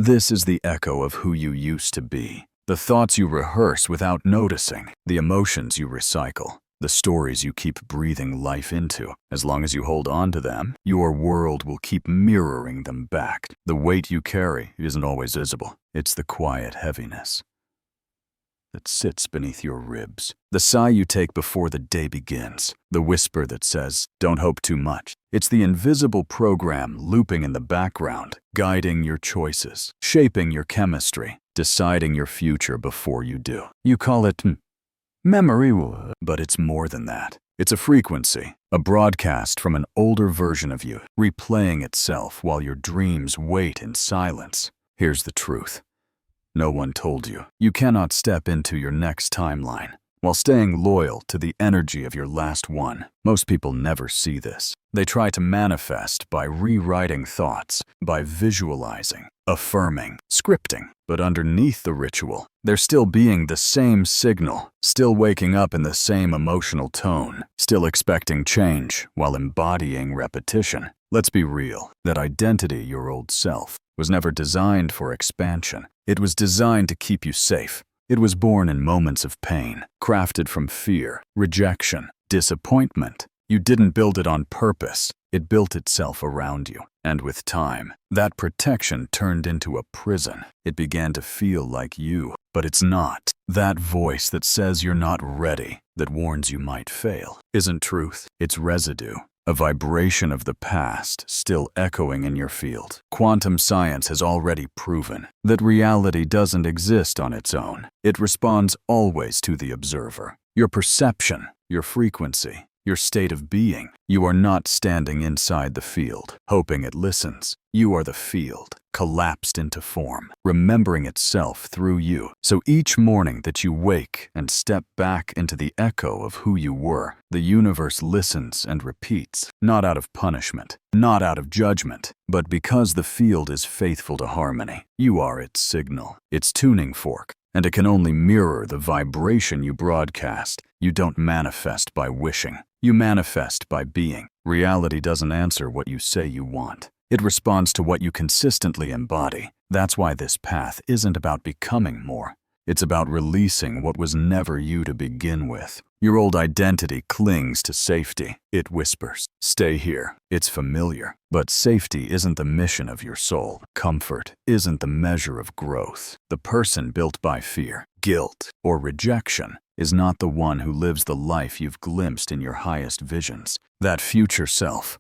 This is the echo of who you used to be. The thoughts you rehearse without noticing, the emotions you recycle, the stories you keep breathing life into. As long as you hold on to them, your world will keep mirroring them back. The weight you carry isn't always visible. It's the quiet heaviness that sits beneath your ribs. The sigh you take before the day begins. The whisper that says, "Don't hope too much." It's the invisible program looping in the background, guiding your choices, shaping your chemistry, deciding your future before you do. You call it memory, but it's more than that. It's a frequency, a broadcast from an older version of you, replaying itself while your dreams wait in silence. Here's the truth. No one told you. You cannot step into your next timeline while staying loyal to the energy of your last one. Most people never see this. They try to manifest by rewriting thoughts, by visualizing, affirming, scripting. But underneath the ritual, they're still being the same signal, still waking up in the same emotional tone, still expecting change while embodying repetition. Let's be real. That identity, your old self, was never designed for expansion. It was designed to keep you safe. It was born in moments of pain, crafted from fear, rejection, disappointment. You didn't build it on purpose. It built itself around you. And with time, that protection turned into a prison. It began to feel like you, but it's not. That voice that says you're not ready, that warns you might fail, isn't truth. It's residue. A vibration of the past still echoing in your field. Quantum science has already proven that reality doesn't exist on its own. It responds always to the observer. Your perception, your frequency, your state of being. You are not standing inside the field, hoping it listens. You are the field, collapsed into form, remembering itself through you. So each morning that you wake and step back into the echo of who you were, the universe listens and repeats, not out of punishment, not out of judgment, but because the field is faithful to harmony. You are its signal, its tuning fork, and it can only mirror the vibration you broadcast. You don't manifest by wishing. You manifest by being. Reality doesn't answer what you say you want. It responds to what you consistently embody. That's why this path isn't about becoming more. It's about releasing what was never you to begin with. Your old identity clings to safety. It whispers, "Stay here." It's familiar. But safety isn't the mission of your soul. Comfort isn't the measure of growth. The person built by fear, guilt, or rejection is not the one who lives the life you've glimpsed in your highest visions. That future self,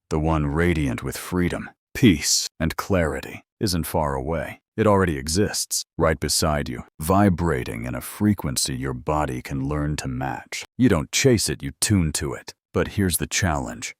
the one radiant with freedom, peace, and clarity, isn't far away. It already exists, right beside you, vibrating in a frequency your body can learn to match. You don't chase it, you tune to it. But here's the challenge.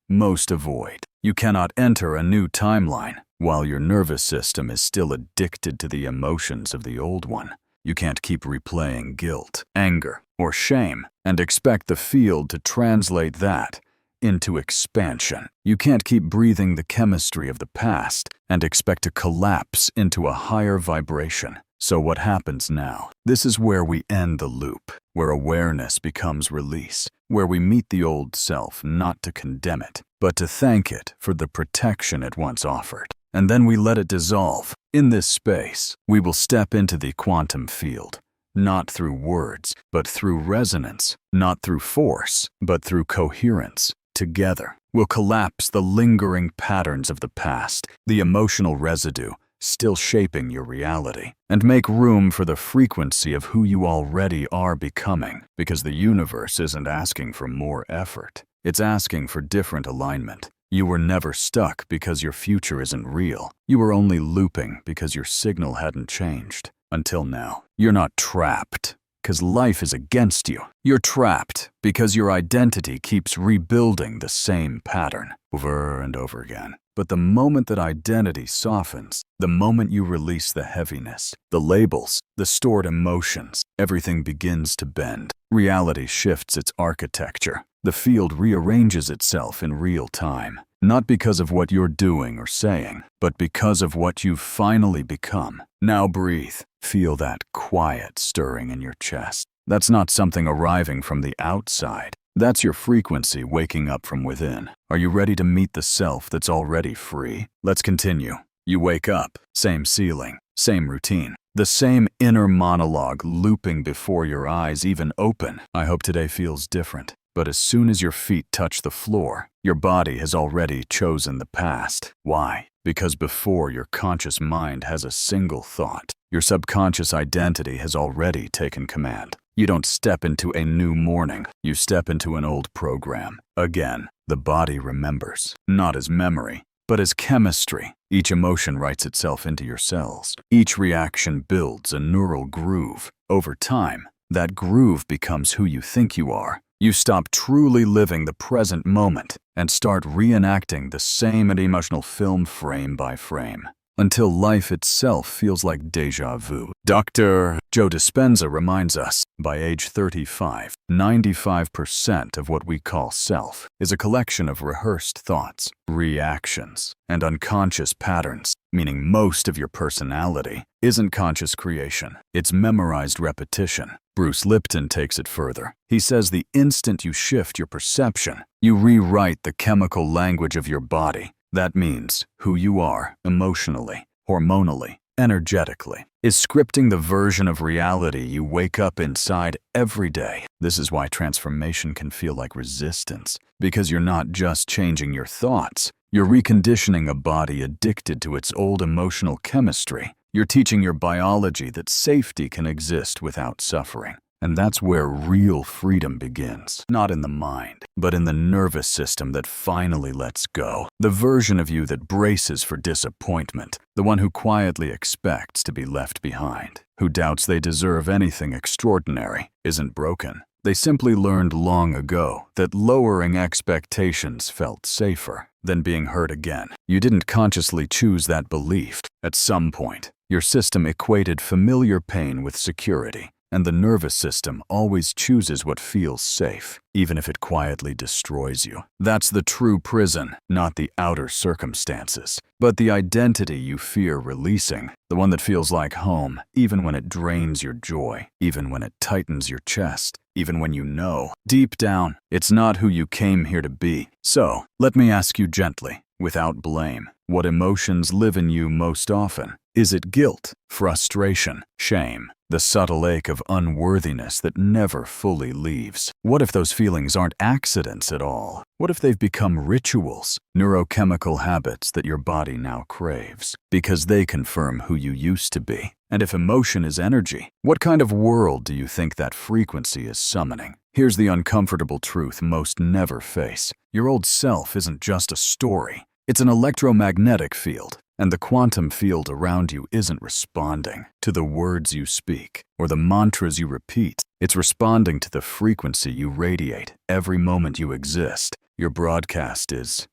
Most avoid. You cannot enter a new timeline while your nervous system is still addicted to the emotions of the old one. You can't keep replaying guilt, anger, or shame and expect the field to translate that into expansion. You can't keep breathing the chemistry of the past and expect to collapse into a higher vibration. So what happens now? This is where we end the loop, where awareness becomes release, where we meet the old self not to condemn it, but to thank it for the protection it once offered. And then we let it dissolve. In this space, we will step into the quantum field, not through words, but through resonance, not through force, but through coherence. Together, we'll collapse the lingering patterns of the past, the emotional residue still shaping your reality, and make room for the frequency of who you already are becoming, because the universe isn't asking for more effort. It's asking for different alignment. You were never stuck because your future isn't real. You were only looping because your signal hadn't changed. Until now, you're not trapped because life is against you. You're trapped because your identity keeps rebuilding the same pattern over and over again. But the moment that identity softens, the moment you release the heaviness, the labels, the stored emotions, everything begins to bend. Reality shifts its architecture. The field rearranges itself in real time, not because of what you're doing or saying, but because of what you've finally become. Now breathe. Feel that quiet stirring in your chest. That's not something arriving from the outside. That's your frequency waking up from within. Are you ready to meet the self that's already free? Let's continue. You wake up, same ceiling, same routine. The same inner monologue looping before your eyes even open. I hope today feels different. But as soon as your feet touch the floor, your body has already chosen the past. Why? Because before your conscious mind has a single thought, your subconscious identity has already taken command. You don't step into a new morning, you step into an old program. Again, the body remembers, not as memory, but as chemistry. Each emotion writes itself into your cells. Each reaction builds a neural groove. Over time, that groove becomes who you think you are. You stop truly living the present moment and start reenacting the same emotional film frame by frame, until life itself feels like déjà vu. Dr. Joe Dispenza reminds us, by age 35, 95% of what we call self is a collection of rehearsed thoughts, reactions, and unconscious patterns, meaning most of your personality isn't conscious creation, it's memorized repetition. Bruce Lipton takes it further. He says the instant you shift your perception, you rewrite the chemical language of your body. That means who you are emotionally, hormonally, energetically, is scripting the version of reality you wake up inside every day. This is why transformation can feel like resistance, because you're not just changing your thoughts, you're reconditioning a body addicted to its old emotional chemistry. You're teaching your biology that safety can exist without suffering. And that's where real freedom begins. Not in the mind, but in the nervous system that finally lets go. The version of you that braces for disappointment. The one who quietly expects to be left behind. Who doubts they deserve anything extraordinary. Isn't broken. They simply learned long ago that lowering expectations felt safer than being hurt again. You didn't consciously choose that belief. At some point, your system equated familiar pain with security. And the nervous system always chooses what feels safe, even if it quietly destroys you. That's the true prison, not the outer circumstances, but the identity you fear releasing, the one that feels like home, even when it drains your joy, even when it tightens your chest, even when you know, deep down, it's not who you came here to be. So, let me ask you gently, without blame, what emotions live in you most often? Is it guilt, frustration, shame, the subtle ache of unworthiness that never fully leaves? What if those feelings aren't accidents at all? What if they've become rituals, neurochemical habits that your body now craves, because they confirm who you used to be? And if emotion is energy, what kind of world do you think that frequency is summoning? Here's the uncomfortable truth most never face. Your old self isn't just a story. It's an electromagnetic field. And the quantum field around you isn't responding to the words you speak or the mantras you repeat. It's responding to the frequency you radiate every moment you exist. Your broadcast is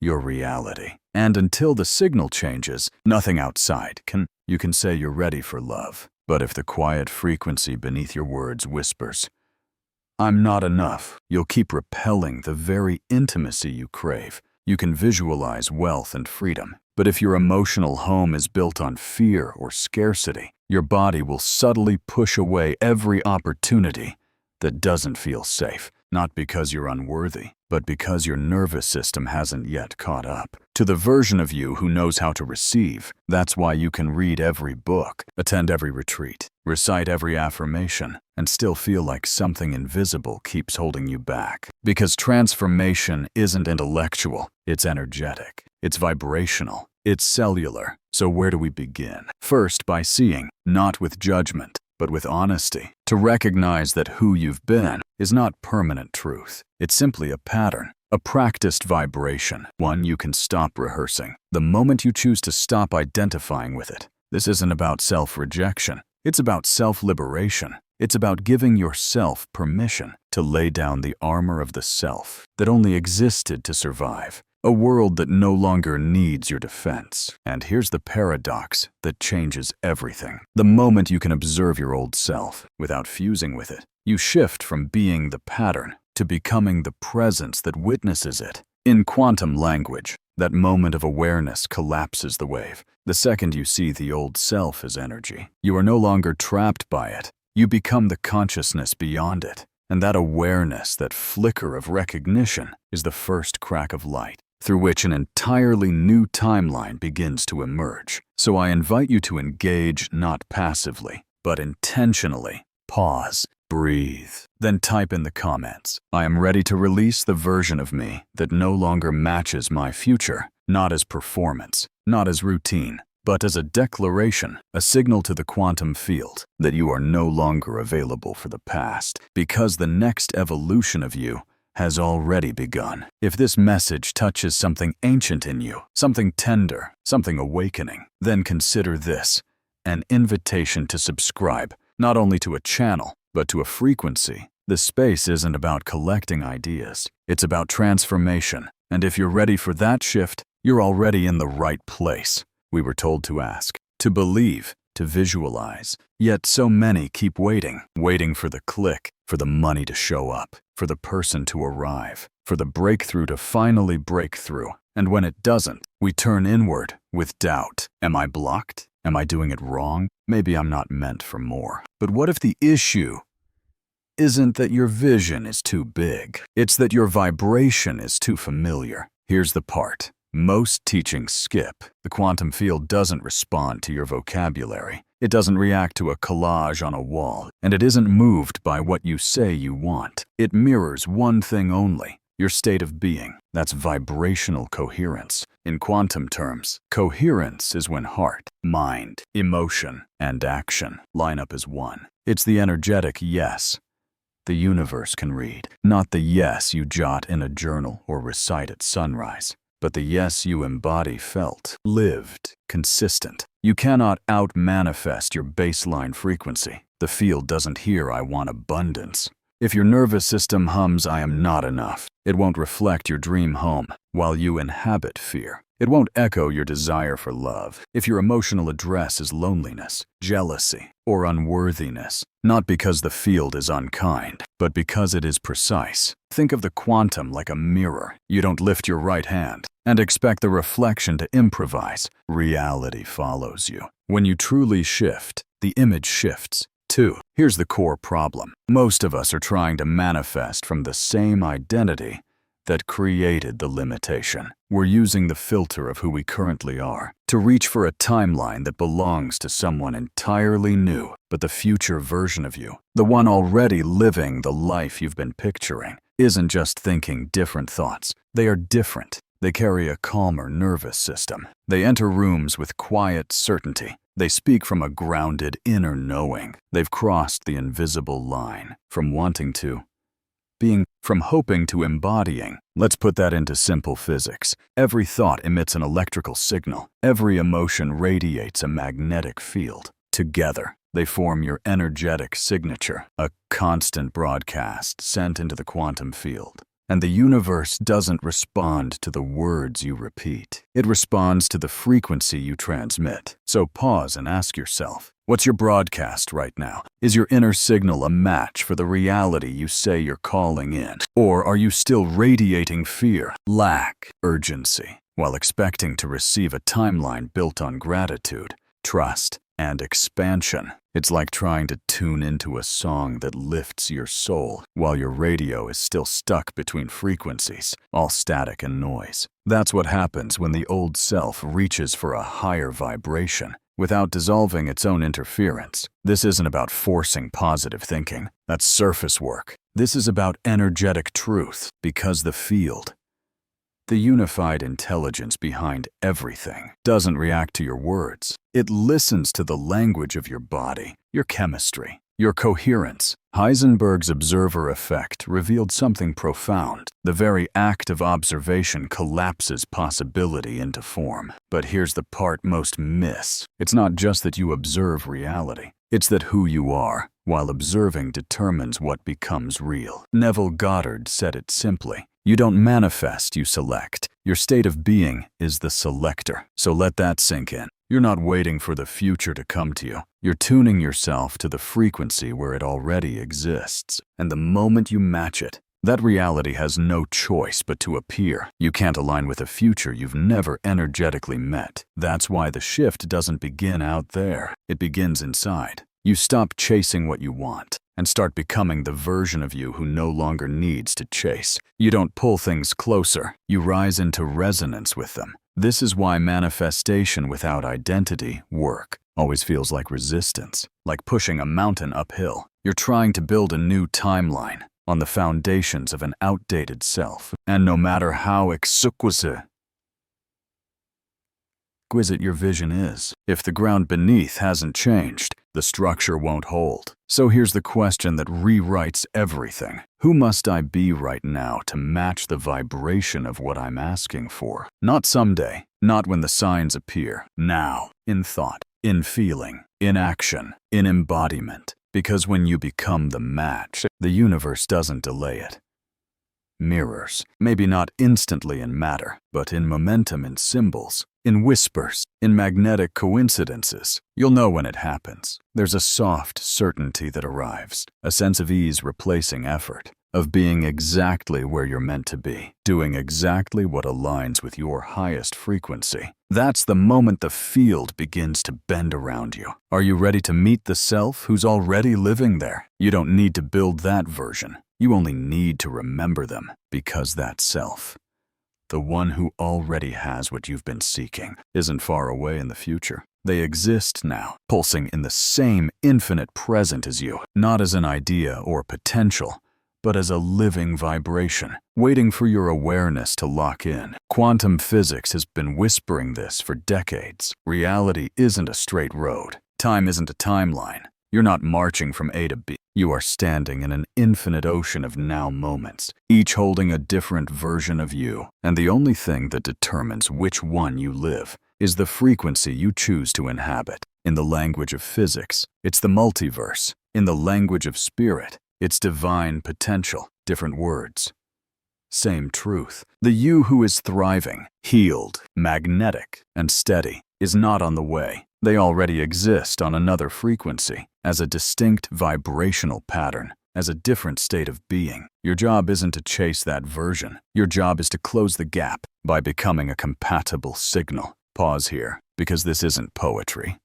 your reality. And until the signal changes, nothing outside can. You can say you're ready for love. But if the quiet frequency beneath your words whispers, "I'm not enough," you'll keep repelling the very intimacy you crave. You can visualize wealth and freedom. But if your emotional home is built on fear or scarcity, your body will subtly push away every opportunity that doesn't feel safe, not because you're unworthy, but because your nervous system hasn't yet caught up to the version of you who knows how to receive. That's why you can read every book, attend every retreat, recite every affirmation, and still feel like something invisible keeps holding you back. Because transformation isn't intellectual, it's energetic, it's vibrational, it's cellular. So where do we begin? First, by seeing, not with judgment, but with honesty, to recognize that who you've been is not permanent truth. It's simply a pattern, a practiced vibration, one you can stop rehearsing. The moment you choose to stop identifying with it, this isn't about self-rejection. It's about self-liberation. It's about giving yourself permission to lay down the armor of the self that only existed to survive. A world that no longer needs your defense. And here's the paradox that changes everything. The moment you can observe your old self without fusing with it, you shift from being the pattern to becoming the presence that witnesses it. In quantum language, that moment of awareness collapses the wave. The second you see the old self as energy, you are no longer trapped by it. You become the consciousness beyond it. And that awareness, that flicker of recognition, is the first crack of light. through which an entirely new timeline begins to emerge. So I invite you to engage not passively, but intentionally. Pause, breathe, then type in the comments, "I am ready to release the version of me that no longer matches my future," not as performance, not as routine, but as a declaration, a signal to the quantum field that you are no longer available for the past, because the next evolution of you has already begun. If this message touches something ancient in you, something tender, something awakening, then consider this an invitation to subscribe, not only to a channel, but to a frequency. This space isn't about collecting ideas. It's about transformation. And if you're ready for that shift, you're already in the right place. We were told to ask, to believe, to visualize. Yet so many keep waiting for the click, for the money to show up, for the person to arrive, for the breakthrough to finally break through. And when it doesn't, we turn inward with doubt. Am I blocked? Am I doing it wrong? Maybe I'm not meant for more. But what if the issue isn't that your vision is too big? It's that your vibration is too familiar. Here's the part most teachings skip. The quantum field doesn't respond to your vocabulary. It doesn't react to a collage on a wall, and it isn't moved by what you say you want. It mirrors one thing only, your state of being. That's vibrational coherence. In quantum terms, coherence is when heart, mind, emotion, and action line up as one. It's the energetic yes the universe can read, not the yes you jot in a journal or recite at sunrise, but the yes you embody, felt, lived, consistent. You cannot out-manifest your baseline frequency. The field doesn't hear "I want abundance." If your nervous system hums "I am not enough," it won't reflect your dream home while you inhabit fear. It won't echo your desire for love. If your emotional address is loneliness, jealousy, or unworthiness, not because the field is unkind, but because it is precise. Think of the quantum like a mirror. You don't lift your right hand and expect the reflection to improvise. Reality follows you. When you truly shift, the image shifts too. Here's the core problem. Most of us are trying to manifest from the same identity that created the limitation. We're using the filter of who we currently are to reach for a timeline that belongs to someone entirely new, but the future version of you, the one already living the life you've been picturing, isn't just thinking different thoughts. They are different. They carry a calmer nervous system. They enter rooms with quiet certainty. They speak from a grounded inner knowing. They've crossed the invisible line from wanting to being, from hoping to embodying. Let's put that into simple physics. Every thought emits an electrical signal. Every emotion radiates a magnetic field. Together, they form your energetic signature, a constant broadcast sent into the quantum field. And the universe doesn't respond to the words you repeat. It responds to the frequency you transmit. So pause and ask yourself, what's your broadcast right now? Is your inner signal a match for the reality you say you're calling in? Or are you still radiating fear, lack, urgency, while expecting to receive a timeline built on gratitude, trust, and expansion? It's like trying to tune into a song that lifts your soul while your radio is still stuck between frequencies, all static and noise. That's what happens when the old self reaches for a higher vibration without dissolving its own interference. This isn't about forcing positive thinking. That's surface work. This is about energetic truth, because the field, the unified intelligence behind everything, doesn't react to your words. It listens to the language of your body, your chemistry, your coherence. Heisenberg's observer effect revealed something profound. The very act of observation collapses possibility into form. But here's the part most miss. It's not just that you observe reality. It's that who you are, while observing, determines what becomes real. Neville Goddard said it simply. You don't manifest, you select. Your state of being is the selector. So let that sink in. You're not waiting for the future to come to you. You're tuning yourself to the frequency where it already exists. And the moment you match it, that reality has no choice but to appear. You can't align with a future you've never energetically met. That's why the shift doesn't begin out there. It begins inside. You stop chasing what you want and start becoming the version of you who no longer needs to chase. You don't pull things closer, you rise into resonance with them. This is why manifestation without identity, work, always feels like resistance, like pushing a mountain uphill. You're trying to build a new timeline on the foundations of an outdated self. And no matter how exquisite your vision is, if the ground beneath hasn't changed, the structure won't hold. So here's the question that rewrites everything. Who must I be right now to match the vibration of what I'm asking for? Not someday, not when the signs appear. Now, in thought, in feeling, in action, in embodiment. Because when you become the match, the universe doesn't delay it. Mirrors, maybe not instantly in matter, but in momentum, in symbols, in whispers, in magnetic coincidences. You'll know when it happens. There's a soft certainty that arrives, a sense of ease replacing effort, of being exactly where you're meant to be, doing exactly what aligns with your highest frequency. That's the moment the field begins to bend around you. Are you ready to meet the self who's already living there? You don't need to build that version. You only need to remember them, because that self, the one who already has what you've been seeking, isn't far away in the future. They exist now, pulsing in the same infinite present as you, not as an idea or potential, but as a living vibration, waiting for your awareness to lock in. Quantum physics has been whispering this for decades. Reality isn't a straight road. Time isn't a timeline. You're not marching from A to B. You are standing in an infinite ocean of now moments, each holding a different version of you. And the only thing that determines which one you live is the frequency you choose to inhabit. In the language of physics, it's the multiverse. In the language of spirit, it's divine potential. Different words, same truth. The you who is thriving, healed, magnetic, and steady is not on the way. They already exist on another frequency, as a distinct vibrational pattern, as a different state of being. Your job isn't to chase that version. Your job is to close the gap by becoming a compatible signal. Pause here, because this isn't poetry.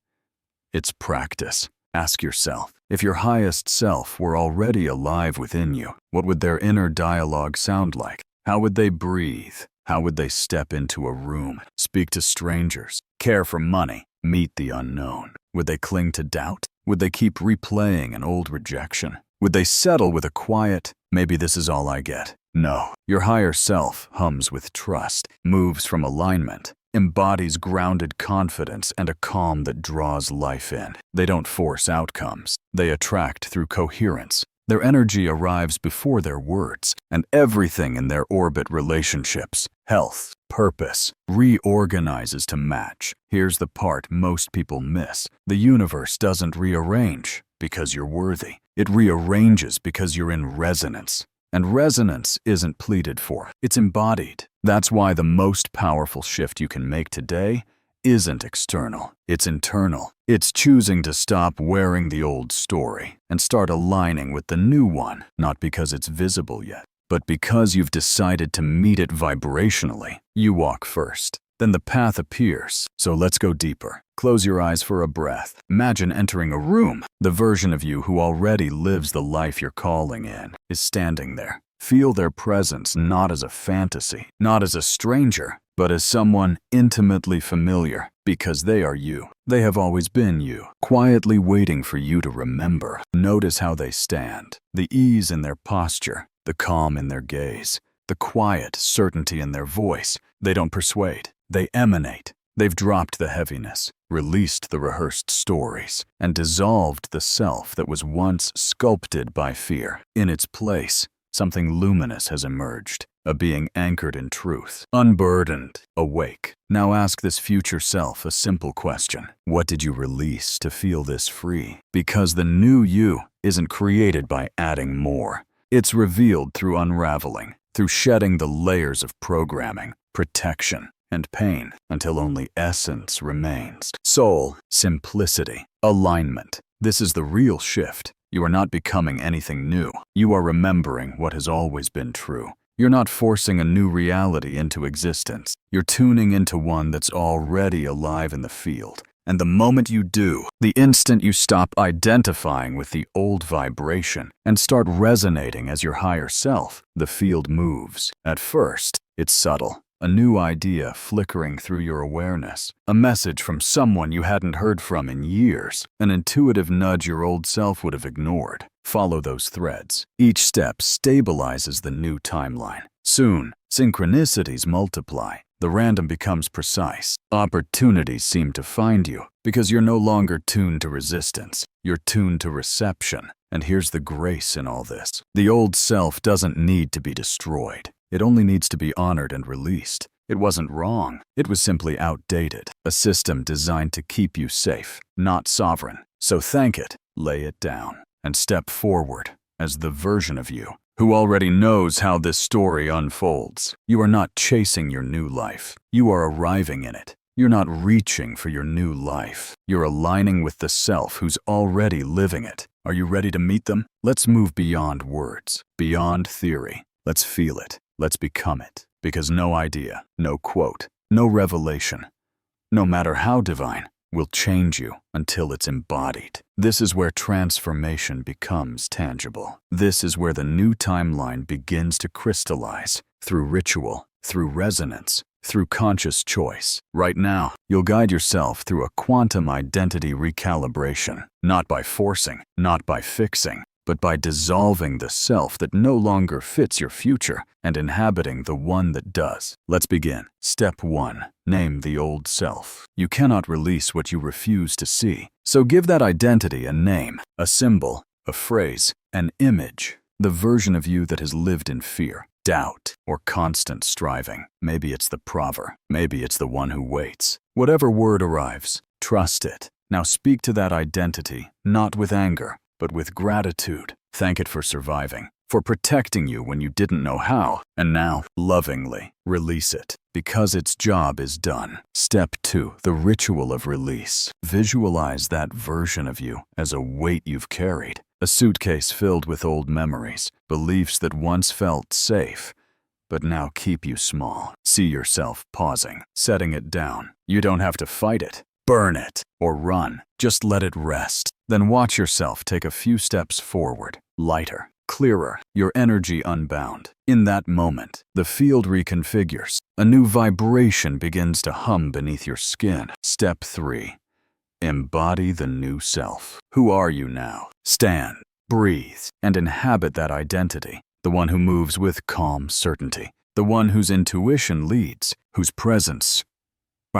It's practice. Ask yourself, if your highest self were already alive within you, what would their inner dialogue sound like? How would they breathe? How would they step into a room, speak to strangers, care for money, meet the unknown? Would they cling to doubt? Would they keep replaying an old rejection? Would they settle with a quiet, maybe this is all I get? No. Your higher self hums with trust, moves from alignment, embodies grounded confidence and a calm that draws life in. They don't force outcomes. They attract through coherence. Their energy arrives before their words, and everything in their orbit, relationships, health, purpose, reorganizes to match. Here's the part most people miss. The universe doesn't rearrange because you're worthy. It rearranges because you're in resonance. And resonance isn't pleaded for, it's embodied. That's why the most powerful shift you can make today isn't external, it's internal. It's choosing to stop wearing the old story and start aligning with the new one, not because it's visible yet, but because you've decided to meet it vibrationally. You walk first, then the path appears. So let's go deeper. Close your eyes for a breath. Imagine entering a room. The version of you who already lives the life you're calling in is standing there. Feel their presence not as a fantasy, not as a stranger, but as someone intimately familiar, because they are you. They have always been you, quietly waiting for you to remember. Notice how they stand, the ease in their posture, the calm in their gaze, the quiet certainty in their voice. They don't persuade, they emanate. They've dropped the heaviness, released the rehearsed stories, and dissolved the self that was once sculpted by fear. In its place, something luminous has emerged, a being anchored in truth, unburdened, awake. Now ask this future self a simple question. What did you release to feel this free? Because the new you isn't created by adding more. It's revealed through unraveling, through shedding the layers of programming, protection, and pain until only essence remains. Soul, simplicity, alignment. This is the real shift. You are not becoming anything new. You are remembering what has always been true. You're not forcing a new reality into existence. You're tuning into one that's already alive in the field, And the moment you do, the instant you stop identifying with the old vibration and start resonating as your higher self, the field moves. At first, it's subtle. A new idea flickering through your awareness, a message from someone you hadn't heard from in years, an intuitive nudge your old self would have ignored. Follow those threads. Each step stabilizes the new timeline. Soon, synchronicities multiply. The random becomes precise. Opportunities seem to find you because you're no longer tuned to resistance. You're tuned to reception. And here's the grace in all this. The old self doesn't need to be destroyed. It only needs to be honored and released. It wasn't wrong. It was simply outdated. A system designed to keep you safe, not sovereign. So thank it, lay it down, and step forward as the version of you who already knows how this story unfolds. You are not chasing your new life. You are arriving in it. You're not reaching for your new life. You're aligning with the self who's already living it. Are you ready to meet them? Let's move beyond words, beyond theory. Let's feel it. Let's become it. Because no idea, no quote, no revelation, no matter how divine, will change you until it's embodied. This is where transformation becomes tangible. This is where the new timeline begins to crystallize through ritual, through resonance, through conscious choice. Right now, you'll guide yourself through a quantum identity recalibration, not by forcing, not by fixing, but by dissolving the self that no longer fits your future and inhabiting the one that does. Let's begin. Step 1. Name the old self. You cannot release what you refuse to see. So give that identity a name, a symbol, a phrase, an image. The version of you that has lived in fear, doubt, or constant striving. Maybe it's the prover. Maybe it's the one who waits. Whatever word arrives, trust it. Now speak to that identity, not with anger, but with gratitude. Thank it for surviving, for protecting you when you didn't know how, and now, lovingly, release it, because its job is done. Step 2. The ritual of release. Visualize that version of you as a weight you've carried, a suitcase filled with old memories, beliefs that once felt safe, but now keep you small. See yourself pausing, setting it down. You don't have to fight it, burn it, or run. Just let it rest. Then watch yourself take a few steps forward, lighter, clearer, your energy unbound. In that moment, the field reconfigures. A new vibration begins to hum beneath your skin. Step 3. Embody the new self. Who are you now? Stand, breathe, and inhabit that identity. The one who moves with calm certainty. The one whose intuition leads, whose presence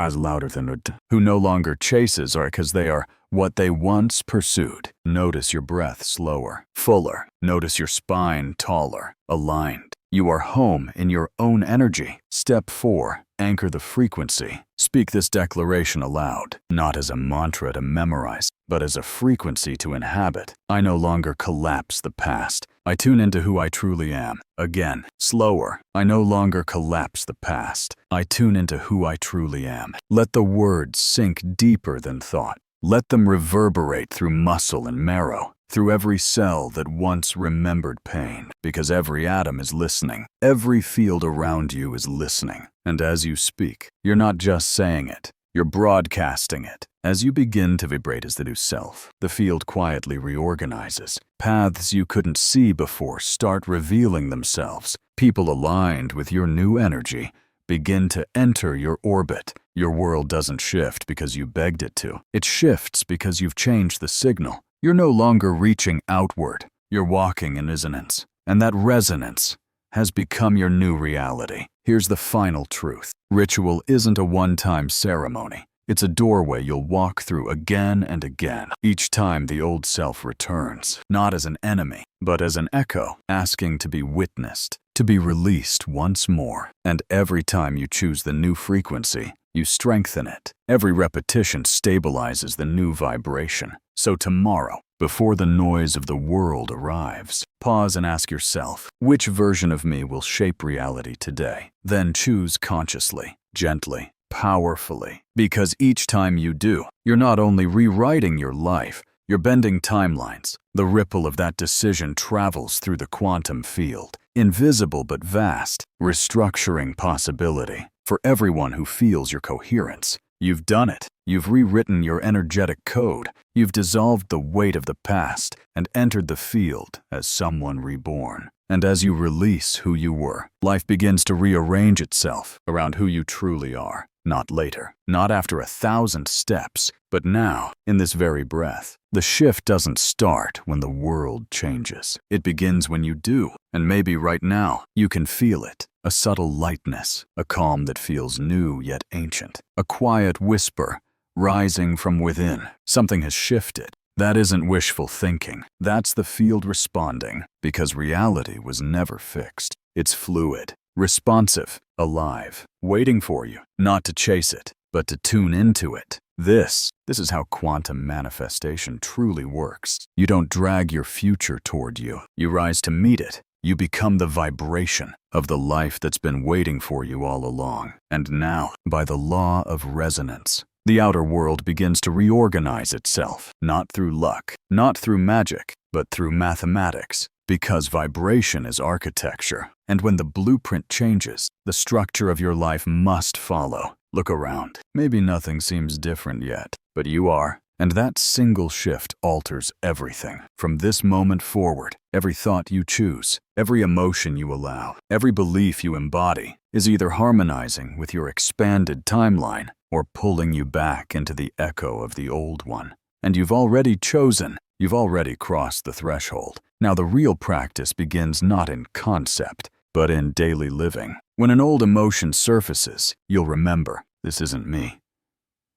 is louder than it, who no longer chases or because they are what they once pursued. Notice your breath slower, fuller. Notice your spine taller, aligned. You are home in your own energy. Step 4. Anchor the frequency. Speak this declaration aloud, not as a mantra to memorize, but as a frequency to inhabit. I no longer collapse the past. I tune into who I truly am. Again, slower. I no longer collapse the past. I tune into who I truly am. Let the words sink deeper than thought. Let them reverberate through muscle and marrow, through every cell that once remembered pain, because every atom is listening. Every field around you is listening. And as you speak, you're not just saying it, you're broadcasting it. As you begin to vibrate as the new self, the field quietly reorganizes. Paths you couldn't see before start revealing themselves. People aligned with your new energy begin to enter your orbit. Your world doesn't shift because you begged it to. It shifts because you've changed the signal. You're no longer reaching outward. You're walking in resonance. And that resonance has become your new reality. Here's the final truth. Ritual isn't a one-time ceremony. It's a doorway you'll walk through again and again. Each time the old self returns, not as an enemy, but as an echo, asking to be witnessed, to be released once more. And every time you choose the new frequency, you strengthen it. Every repetition stabilizes the new vibration. So tomorrow, before the noise of the world arrives, pause and ask yourself, which version of me will shape reality today? Then choose consciously, gently, powerfully. Because each time you do, you're not only rewriting your life, you're bending timelines. The ripple of that decision travels through the quantum field, invisible but vast, restructuring possibility. For everyone who feels your coherence, You've done it. You've rewritten your energetic code. You've dissolved the weight of the past and entered the field as someone reborn. And as you release who you were, life begins to rearrange itself around who you truly are. Not later, not after 1,000 steps, but now, in this very breath. The shift doesn't start when the world changes. It begins when you do, and maybe right now, you can feel it. A subtle lightness, a calm that feels new yet ancient, a quiet whisper rising from within. Something has shifted. That isn't wishful thinking. That's the field responding, because reality was never fixed. It's fluid, responsive, alive, waiting for you, not to chase it, but to tune into it. This is how quantum manifestation truly works. You don't drag your future toward you. You rise to meet it. You become the vibration of the life that's been waiting for you all along. And now, by the law of resonance, the outer world begins to reorganize itself, not through luck, not through magic, but through mathematics. Because vibration is architecture, and when the blueprint changes, the structure of your life must follow. Look around. Maybe nothing seems different yet, but you are. And that single shift alters everything. From this moment forward, every thought you choose, every emotion you allow, every belief you embody is either harmonizing with your expanded timeline or pulling you back into the echo of the old one. And you've already chosen. You've already crossed the threshold. Now the real practice begins not in concept, but in daily living. When an old emotion surfaces, you'll remember, this isn't me.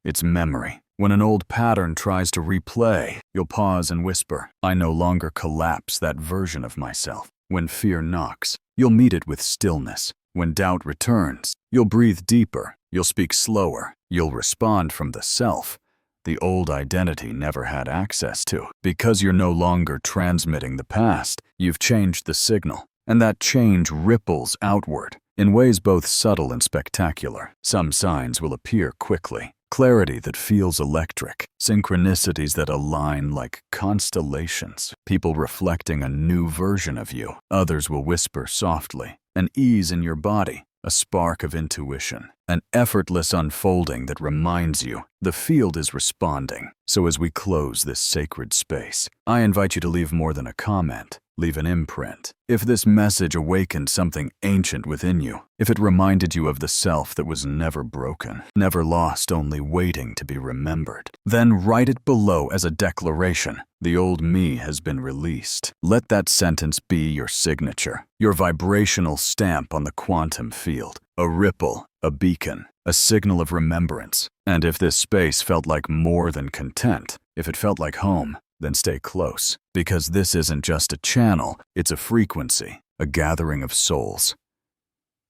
It's memory. When an old pattern tries to replay, you'll pause and whisper, I no longer collapse that version of myself. When fear knocks, you'll meet it with stillness. When doubt returns, you'll breathe deeper. You'll speak slower. You'll respond from the self the old identity never had access to. Because you're no longer transmitting the past, you've changed the signal, and that change ripples outward in ways both subtle and spectacular. Some signs will appear quickly. Clarity that feels electric, synchronicities that align like constellations, people reflecting a new version of you. Others will whisper softly, an ease in your body, a spark of intuition, an effortless unfolding that reminds you the field is responding. So as we close this sacred space, I invite you to leave more than a comment. Leave an imprint. If this message awakened something ancient within you, if it reminded you of the self that was never broken, never lost, only waiting to be remembered, then write it below as a declaration. The old me has been released. Let that sentence be your signature, your vibrational stamp on the quantum field, a ripple, a beacon, a signal of remembrance. And if this space felt like more than content, if it felt like home, then stay close, because this isn't just a channel, it's a frequency, a gathering of souls,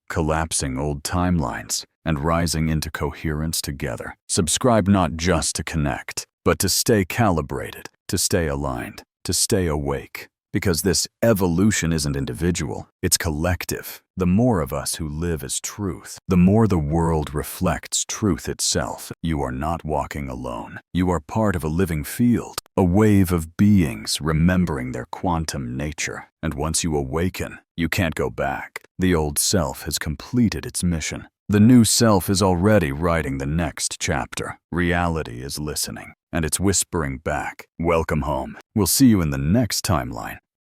collapsing old timelines and rising into coherence together. Subscribe not just to connect, but to stay calibrated, to stay aligned, to stay awake. Because this evolution isn't individual, it's collective. The more of us who live as truth, the more the world reflects truth itself. You are not walking alone. You are part of a living field, a wave of beings remembering their quantum nature. And once you awaken, you can't go back. The old self has completed its mission. The new self is already writing the next chapter. Reality is listening, and it's whispering back, welcome home. We'll see you in the next timeline.